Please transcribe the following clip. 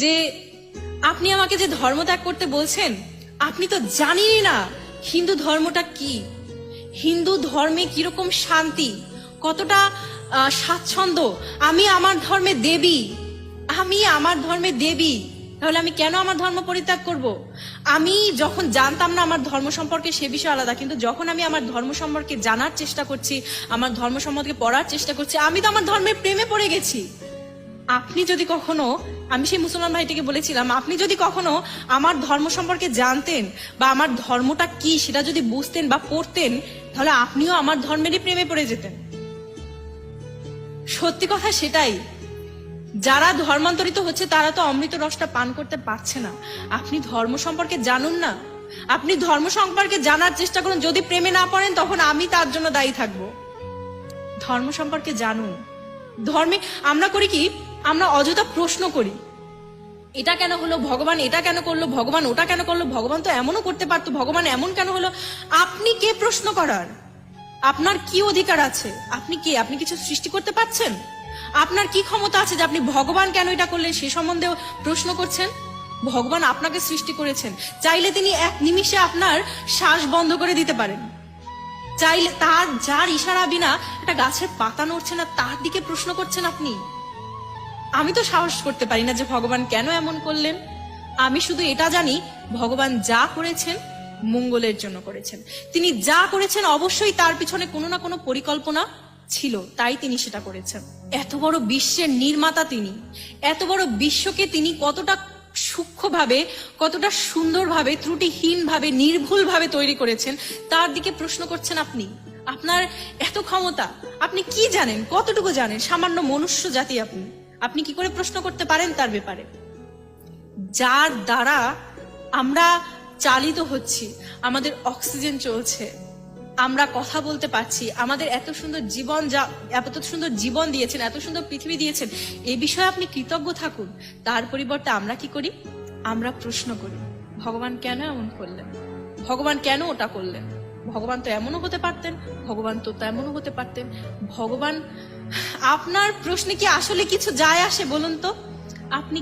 যে আপনি আমাকে যে ধর্ম ত্যাগ করতে বলছেন, আপনি তো জানেনই না হিন্দু ধর্মটা কি, হিন্দু ধর্মে কিরকম শান্তি, কতটা স্বাচ্ছন্দ্য। আমি আমার ধর্মে দেবী, আমি আমার ধর্মে দেবী, তাহলে আমি কেন আমার ধর্ম পরিত্যাগ করব? আমি যখন জানতাম না আমার ধর্ম সম্পর্কে সে বিষয় আলাদা, কিন্তু যখন আমি আমার ধর্ম সম্পর্কে জানার চেষ্টা করছি, আমার ধর্ম সম্পর্কে পড়ার চেষ্টা করছি, আমি তো আমার ধর্মের প্রেমে পড়ে গেছি। আপনি যদি কখনো, আমি সেই মুসলমান ভাইটিকে বলেছিলাম, আপনি যদি কখনো আমার ধর্ম সম্পর্কে জানতেন বা আমার ধর্মটা কি সেটা যদি বুঝতেন বা পড়তেন, তাহলে আপনিও আমার ধর্মেরই প্রেমে পড়ে যেতেন। সত্যি কথা সেটাই। যারা ধর্মান্তরিত হচ্ছে তারা তো অমৃত রসটা পান করতে পারছে না। আপনি ধর্ম সম্পর্কে জানুন না, আপনি ধর্ম সম্পর্কে জানার চেষ্টা করুন। যদি প্রেমে না পড়েন তখন আমি তার জন্য দায়ী থাকবো। ধর্ম সম্পর্কে জানুন। ধর্মে আমরা করি কি, আমরা অযথা প্রশ্ন করি, এটা কেন হলো, ভগবান এটা কেন করলো, ভগবান ওটা কেন করলো, ভগবান তো এমনও করতে পারতো, ভগবান এমন কেন হলো। আপনি কে প্রশ্ন করার? আপনার কি অধিকার আছে? আপনি কে? আপনি কিছু সৃষ্টি করতে পারছেন? আপনার কি ক্ষমতা আছে যে আপনি ভগবান কেন এটা করলেন সে সম্বন্ধেও প্রশ্ন করছেন? ভগবান আপনাকে সৃষ্টি করেছেন, চাইলে তিনি এক নিমিষে আপনার শ্বাস বন্ধ করে দিতে পারেন। চাইলে তার, যার ইশারা বিনা একটা গাছের পাতা নড়ছে না, তার দিকে প্রশ্ন করছেন আপনি। আমি তো সাহস করতে পারি না যে ভগবান কেন এমন করলেন। আমি শুধু এটা জানি, ভগবান যা করেছেন মঙ্গলের জন্য করেছেন। তিনি যা করেছেন অবশ্যই তার পিছনে কোনো না কোনো পরিকল্পনা ছিল, তাই তিনি সেটা করেছেন। এত বড় বিশ্বের নির্মাতা তিনি, এত বড় বিশ্বকে তিনি কতটা সূক্ষ্মভাবে, কতটা সুন্দরভাবে, ত্রুটিহীনভাবে, নির্ভুলভাবে তৈরি করেছেন, তার দিকে প্রশ্ন করছেন আপনি। আপনার এত ক্ষমতা, আপনি কি জানেন, কতটুকু জানেন? সামান্য মনুষ্য জাতি আপনি, আপনি কি করে প্রশ্ন করতে পারেন তার ব্যাপারে? যার দ্বারা আমরা চালিত হচ্ছি, আমাদের অক্সিজেন চলছে, আমরা কথা বলতে পারছি, আমাদের এত সুন্দর জীবন, যা এত সুন্দর জীবন দিয়েছেন, এত সুন্দর পৃথিবী দিয়েছেন, এই বিষয়ে আপনি কৃতজ্ঞ থাকুন। তার পরিবর্তে আমরা কি করি? আমরা প্রশ্ন করি, ভগবান কেন এমন করলেন, ভগবান কেন ওটা করলেন, ভগবান তো এমনও হতে পারতেন, ভগবান তো তেমনও হতে পারতেন। ভগবান, আপনার প্রশ্নে কি আসলে কিছু যায় আসে বলুন তো? আপনি